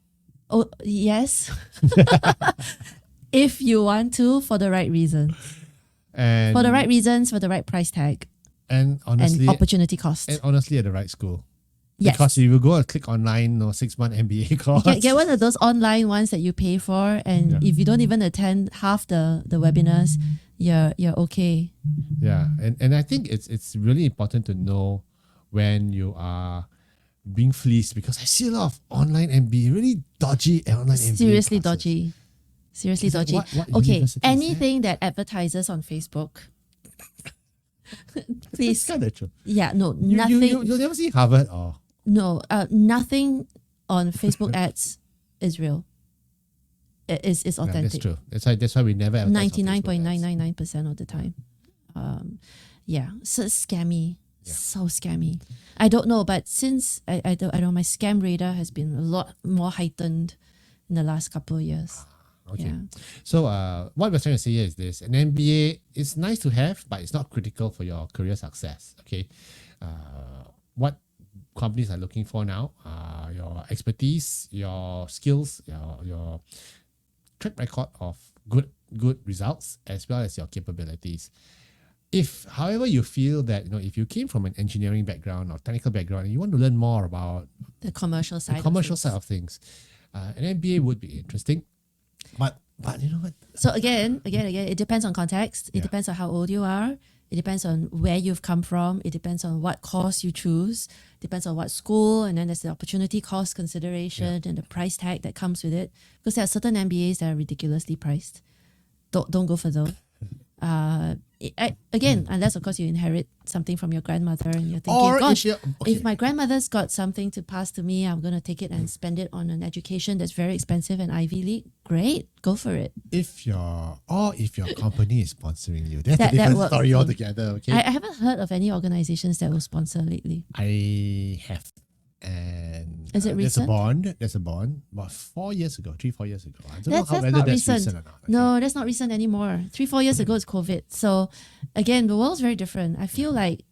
Oh, yes. If you want to, for the right reasons. And For the right reasons, for the right price tag and honestly and opportunity cost. at the right school. Yes. Because if you go and click online or 6-month MBA course, Get one of those online ones that you pay for, and if you don't even attend half the webinars, you're okay. yeah, and I think it's really important to know when you are being fleeced, because I see a lot of online MBA, really dodgy online MBA Seriously classes. dodgy. Seriously Is that dodgy. what Okay, university is that? anything that advertises on Facebook. It's Please. kind of true. Yeah, no, You, nothing. you'll never see Harvard or Nothing on Facebook ads is real. It is yeah, authentic. that's true. That's why we never advertise on Facebook ads. 99.999% of the time. So scammy. Yeah. So scammy. I don't know, but since I know my scam radar has been a lot more heightened in the last couple of years. Okay. Yeah. So what we're trying to say here is this: an MBA is nice to have, but it's not critical for your career success. Okay. What companies are looking for now are your expertise, your skills, your track record of good results, as well as your capabilities. If, however, you feel that if you came from an engineering background or technical background and you want to learn more about The commercial side. side of things, an MBA would be interesting. But you know what? So again, it depends on context. It depends on how old you are. It depends on where you've come from. It depends on what course you choose. Depends on what school, and then there's the opportunity cost consideration and the price tag that comes with it. Because there are certain MBAs that are ridiculously priced. Don't go for those. Again, unless of course you inherit something from your grandmother and you're thinking, Or gosh, if if my grandmother's got something to pass to me, I'm going to take it and spend it on an education that's very expensive and Ivy League. Great, go for it. if your company is sponsoring you, that's a That different works story too. altogether. Okay, I haven't heard of any organizations that will sponsor lately. I have. And Is it there's recent? a bond about 4 years ago, 3-4 years ago. I don't know That's whether not that's recent. recent or not. Okay. No, that's not recent anymore. 3-4 years ago, it's COVID. So again, the world's very different. I feel like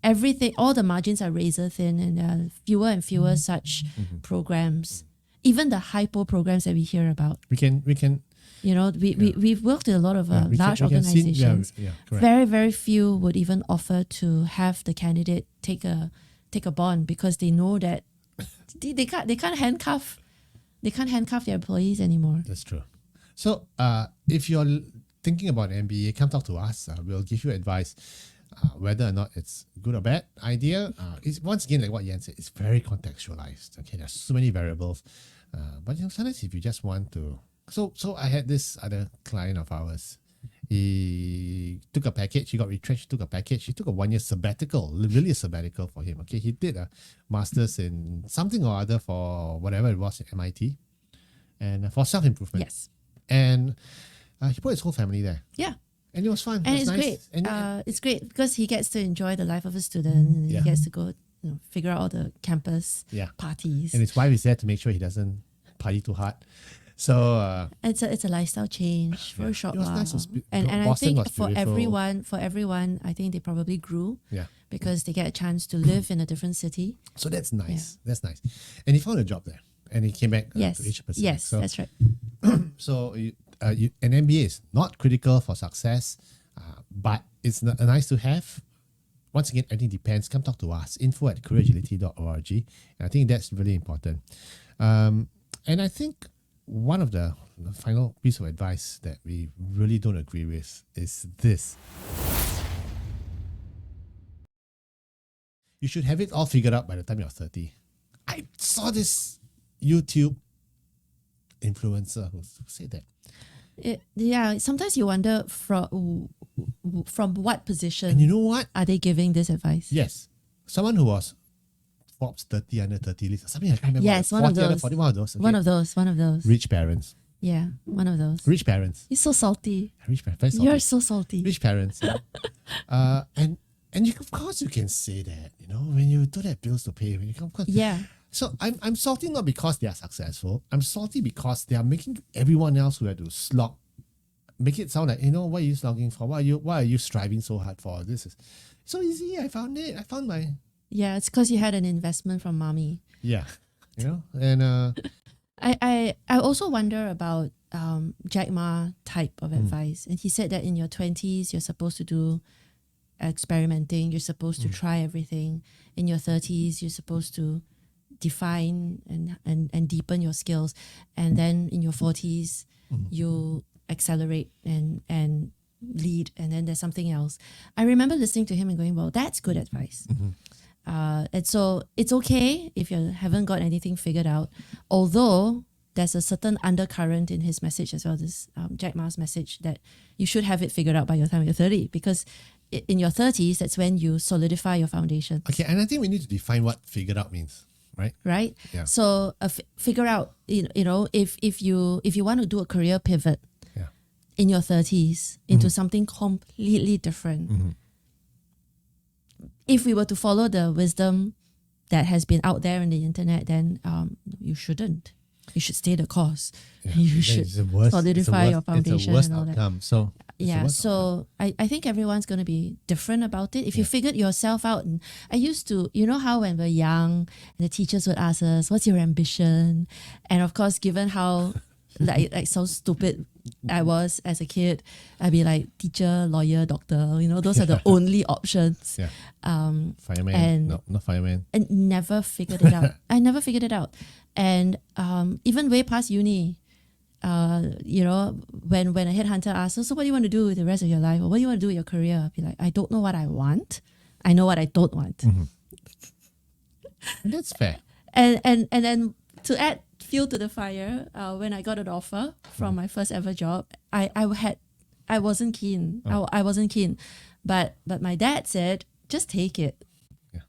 everything, all the margins are razor thin, and there are fewer and fewer such programs. Even the hypo programs that we hear about. We can We've worked with a lot of we large can see- organizations. correct. Very, very few would even offer to have the candidate take a bond, because they know that they can't handcuff their employees anymore. That's true. So if you're thinking about an MBA, come talk to us. We'll give you advice whether or not it's good or bad idea. It's once again like what Yen said, it's very contextualized. Okay, there's so many variables. But sometimes if you just want to, so I had this other client of ours. He took a package. He got retrenched. Took a package. He took a 1-year sabbatical. Really a sabbatical for him. Okay, he did a master's in something or other for whatever it was at MIT, and for self-improvement. Yes. And he put his whole family there. Yeah. And it was fun. And it was it's nice. great. And It's great because he gets to enjoy the life of a student. And Yeah. He gets to go figure out all the campus parties. And his wife is there to make sure he doesn't party too hard. So It's a lifestyle change for a short it was while. nice. And I Boston think was for beautiful. everyone, I think they probably grew. Yeah. Because they get a chance to live in a different city. So that's nice. That's nice. And he found a job there. And he came back to Asia Pacific. Yes, So, that's right. so an MBA is not critical for success, but it's nice to have. Once again, everything depends. Come talk to us. info@careeragility.org. And I think that's really important. And I think one of the final piece of advice that we really don't agree with is this. You should have it all figured out by the time you're 30. I saw this YouTube influencer who said that. Sometimes you wonder from what position And you know what? are they giving this advice? Yes. Someone who was Forbes 30 under 30 list. Something I can't remember. Yes, one of 40 under those. 40, one of those. Okay. One of those. Rich parents. Yeah, one of those. Rich parents. You're so salty. Rich parents. Very salty. You're so salty. Rich parents. Yeah. And you, of course you can say that, when you don't have bills to pay. When you come, Yeah. So I'm salty not because they are successful. I'm salty because they are making everyone else who had to slog make it sound like, what are you slogging for? Why are you striving so hard for? This is so easy. I found it. I found my Yeah, it's because you had an investment from mommy. Yeah. And I also wonder about Jack Ma type of advice. And he said that in your 20s, you're supposed to do experimenting. You're supposed to try everything. In your 30s, you're supposed to define and deepen your skills. And then in your 40s, you accelerate and lead. And then there's something else. I remember listening to him and going, well, that's good advice. And so it's okay if you haven't got anything figured out, although there's a certain undercurrent in his message as well, this Jack Ma's message, that you should have it figured out by your time you're 30, because in your 30s, that's when you solidify your foundation. Okay, and I think we need to define what figured out means, right? Right? Yeah. So figure out, if you want to do a career pivot in your 30s into something completely different, if we were to follow the wisdom that has been out there in the internet, then you shouldn't. You should stay the course. Yeah. You should solidify your foundation it's a worst and all that. outcome. So So I think everyone's going to be different about it. If you figured yourself out, and I used to, how when we're young and the teachers would ask us, what's your ambition? And of course, given how like so stupid I was as a kid, I'd be like teacher, lawyer, doctor, those are the only options. Yeah. Fireman. And no, not fireman. And never figured it out. I never figured it out. And even way past uni, when a headhunter asks, so what do you want to do with the rest of your life? Or what do you want to do with your career? I'd be like, I don't know what I want. I know what I don't want. That's fair. And then to add fuel to the fire, when I got an offer from my first ever job, I wasn't keen. I wasn't keen. But my dad said, just take it. Yeah.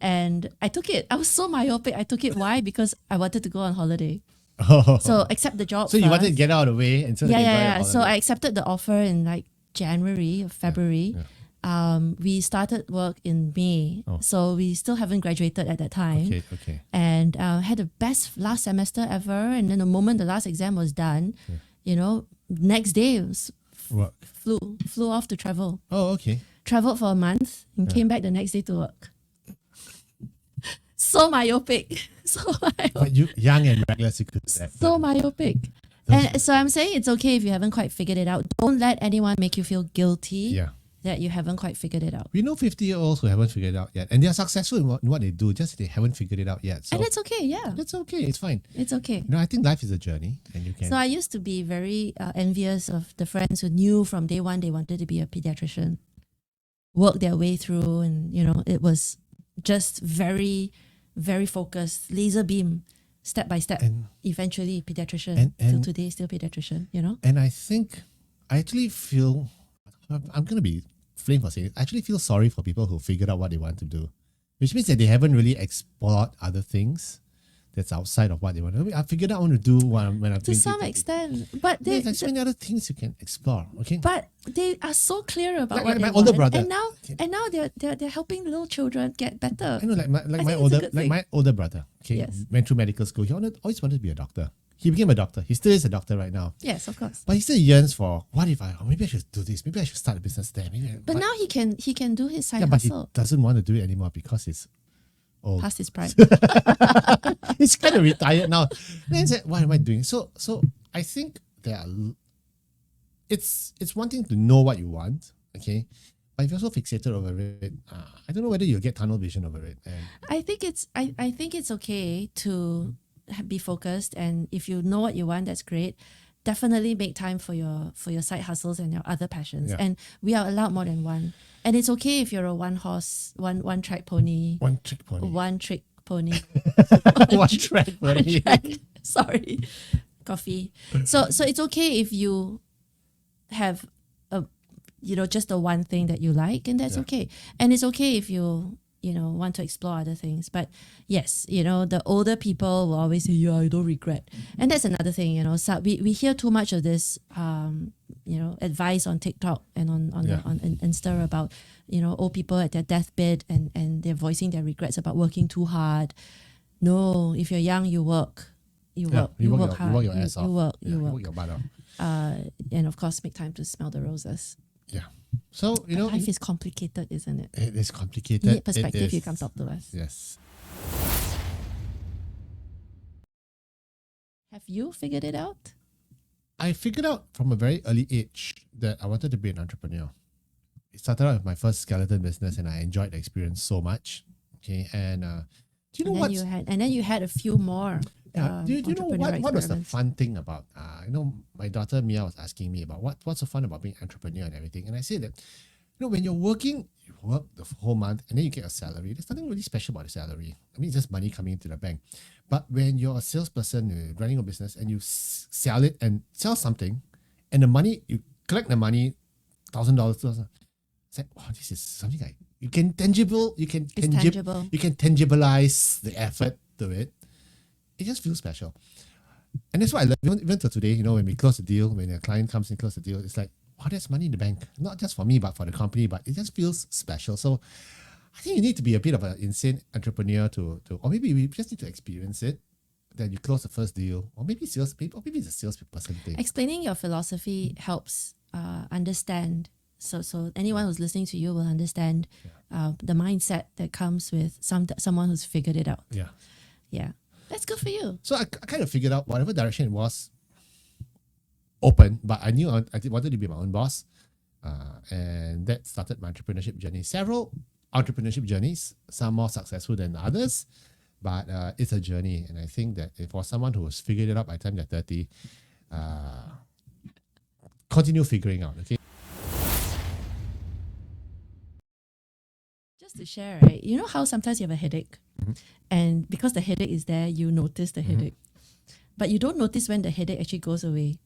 And I took it. I was so myopic. I took it. Why? Because I wanted to go on holiday. Oh. So accept the job. So you wanted to get out of the way and So I accepted the offer in like January or February. Yeah. We started work in May. So we still haven't graduated at that time. Okay. And had the best last semester ever. And then the moment the last exam was done, next day Work. flew off to travel. Oh, okay. Traveled for a month and came back the next day to work. So myopic. But you young and reckless, you could do that. So myopic. And so I'm saying it's okay if you haven't quite figured it out. Don't let anyone make you feel guilty that you haven't quite figured it out. We know 50-year-olds who haven't figured it out yet. And they are successful in what they do, just they haven't figured it out yet. So and that's okay, yeah. That's okay. It's fine. It's okay. I think life is a journey and you can. So I used to be very envious of the friends who knew from day one they wanted to be a pediatrician. Work their way through, and it was just very, very focused, laser beam, step by step. And eventually pediatrician. Till today, still pediatrician. And I think I actually feel I'm gonna be flamed for saying it. I actually feel sorry for people who figured out what they want to do, which means that they haven't really explored other things. that's outside of what they want. I mean, I figured out I want to do when I'm To 20, some 30. extent, but There's like so many other things you can explore. Okay. but they are so clear about Like what my they older want, brother. and now they're helping little children get better. I know, like my think it's a older good thing. brother. Okay, Yes. went through medical school. He always wanted to be a doctor. He became a doctor. He still is a doctor right now. Yes, of course. But he still yearns for maybe I should do this. Maybe I should start a business there. But now he can do his side but he hustle doesn't want to do it anymore because he's old. past his prime. He's kind of retired now. Then he said, "What am I doing?" So I think it's one thing to know what you want, okay, but if you're so fixated over it, I don't know whether you'll get tunnel vision over it. And I think it's okay to be focused, and if you know what you want, that's great. Definitely make time for your side hustles and your other passions. Yeah. And we are allowed more than one. And it's okay if you're a one track pony. one trick pony. One trick pony. One track pony. Sorry. Coffee. So it's okay if you have just the one thing that you like, and that's okay. And it's okay if you want to explore other things. But yes, the older people will always say, yeah, I don't regret. And that's another thing, so we hear too much of this advice on TikTok and on Insta about old people at their deathbed and they're voicing their regrets about working too hard. No, if you're young, you work. You work hard. You work your ass off. You work your butt off. and of course make time to smell the roses. Yeah. So, Life is complicated, isn't it? it is complicated. You need perspective, It you is. come talk to us. Yes. Have you figured it out? I figured out from a very early age that I wanted to be an entrepreneur. It started out with my first skeleton business, and I enjoyed the experience so much. Okay, and do you know what? And then you had a few more. Do you know entrepreneur what was the experiments. fun thing about? My daughter Mia was asking me about what's so fun about being an entrepreneur and everything, and I said that when you're working, you work the whole month and then you get a salary. There's nothing really special about the salary. I mean, it's just money coming into the bank. But when you're a salesperson running a business and you sell it and sell something, and the money you collect the money, $1,000, it's like, wow, this is something like you can tangible. tangibilize the effort to it. It just feels special. And that's why I love even till today, when we close the deal, when a client comes and close the deal, it's like, wow, that's money in the bank. Not just for me, but for the company, but it just feels special. So I think you need to be a bit of an insane entrepreneur to or maybe we just need to experience it. Then you close the first deal, or maybe it's a salesperson thing. Explaining your philosophy helps understand. So anyone who's listening to you will understand the mindset that comes with someone who's figured it out. Yeah. Yeah. That's good for you. So I kind of figured out whatever direction it was open, but I knew I wanted to be my own boss. And that started my entrepreneurship journey. Several entrepreneurship journeys, some more successful than others, but it's a journey. And I think that for someone who has figured it out by the time they're 30, continue figuring out, okay? Just to share, right? You know how sometimes you have a headache, and because the headache is there, you notice the headache, but you don't notice when the headache actually goes away,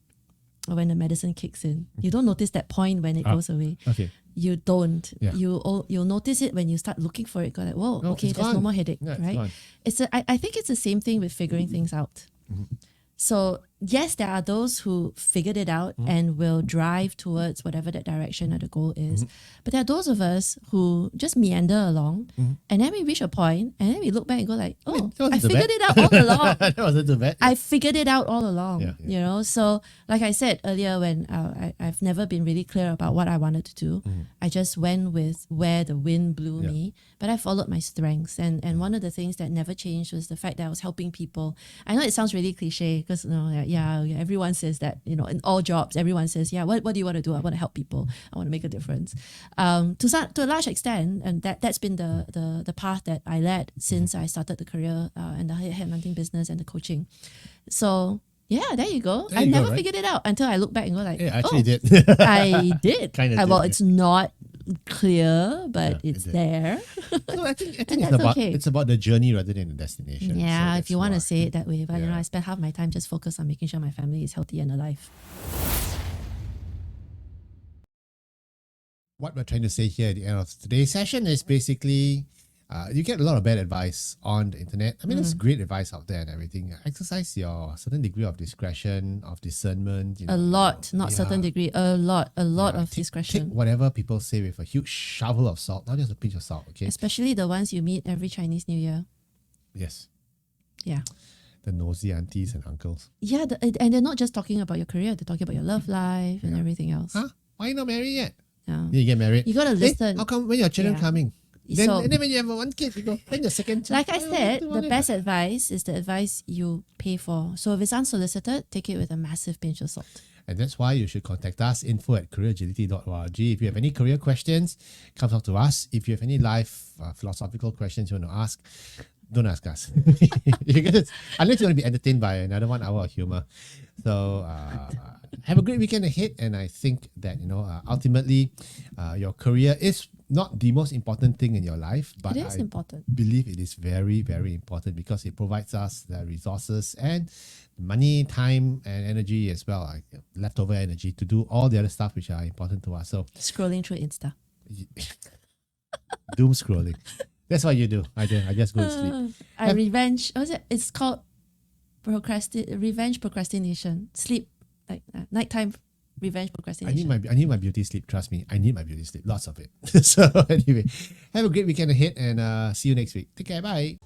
or when the medicine kicks in. You don't notice that point when it goes away. Okay. You don't. Yeah. You'll notice it when you start looking for it. Go like, whoa, okay, it's there's no gone. more headache, Yeah, it's right? gone. I think it's the same thing with figuring things out. So yes, there are those who figured it out and will drive towards whatever that direction or the goal is. But there are those of us who just meander along, and then we reach a point, and then we look back and go like, oh, that wasn't I too figured bad. it out all along. That wasn't too bad. I figured it out all along, Yeah. So like I said earlier, when I've never been really clear about what I wanted to do, I just went with where the wind blew me, but I followed my strengths. And one of the things that never changed was the fact that I was helping people. I know it sounds really cliche because, everyone says that, in all jobs, everyone says, what do you want to do? I want to help people. I want to make a difference. To a large extent, and that's been the path that I led since I started the career and the headhunting business and the coaching. So yeah, there you go. I never figured it out until I look back and go like, I actually did. I did. Kinda did, Well, yeah. it's not clear, but it's it did. there. No, I think that's it's about the journey rather than the destination. Yeah, So if you that's want to why. say it that way. But Yeah. I spend half my time just focused on making sure my family is healthy and alive. What we're trying to say here at the end of today's session is basically you get a lot of bad advice on the internet. I mean, there's great advice out there and everything. Exercise your certain degree of discretion, of discernment. A lot, not certain degree, a lot of Take discretion. whatever people say with a huge shovel of salt, not just a pinch of salt, okay? Especially the ones you meet every Chinese New Year. Yes. Yeah. The nosy aunties and uncles. Yeah, and they're not just talking about your career, they're talking about your love life and everything else. Huh? Why you not married yet? Yeah. You get married. You gotta listen. How come when your children Yeah. coming? Then, So- and then when you have one kid, you go, then the second child. Like I said, the best advice is the advice you pay for. So if it's unsolicited, take it with a massive pinch of salt. And that's why you should contact us, info@careeragility.org. If you have any career questions, come talk to us. If you have any life philosophical questions you want to ask, don't ask us. Unless you want to be entertained by another 1 hour of humor. So have a great weekend ahead. And I think that, ultimately, your career is not the most important thing in your life, but It is I important. believe it is very, very important because it provides us the resources and money, time, and energy as well, like leftover energy to do all the other stuff which are important to us. So Scrolling through Insta. doom scrolling. That's what you do. I just go to sleep. Revenge. What is it? It's called revenge procrastination. Sleep, like nighttime revenge procrastination. I need my beauty sleep. Trust me, I need my beauty sleep. Lots of it. So anyway, have a great weekend ahead and see you next week. Take care. Bye.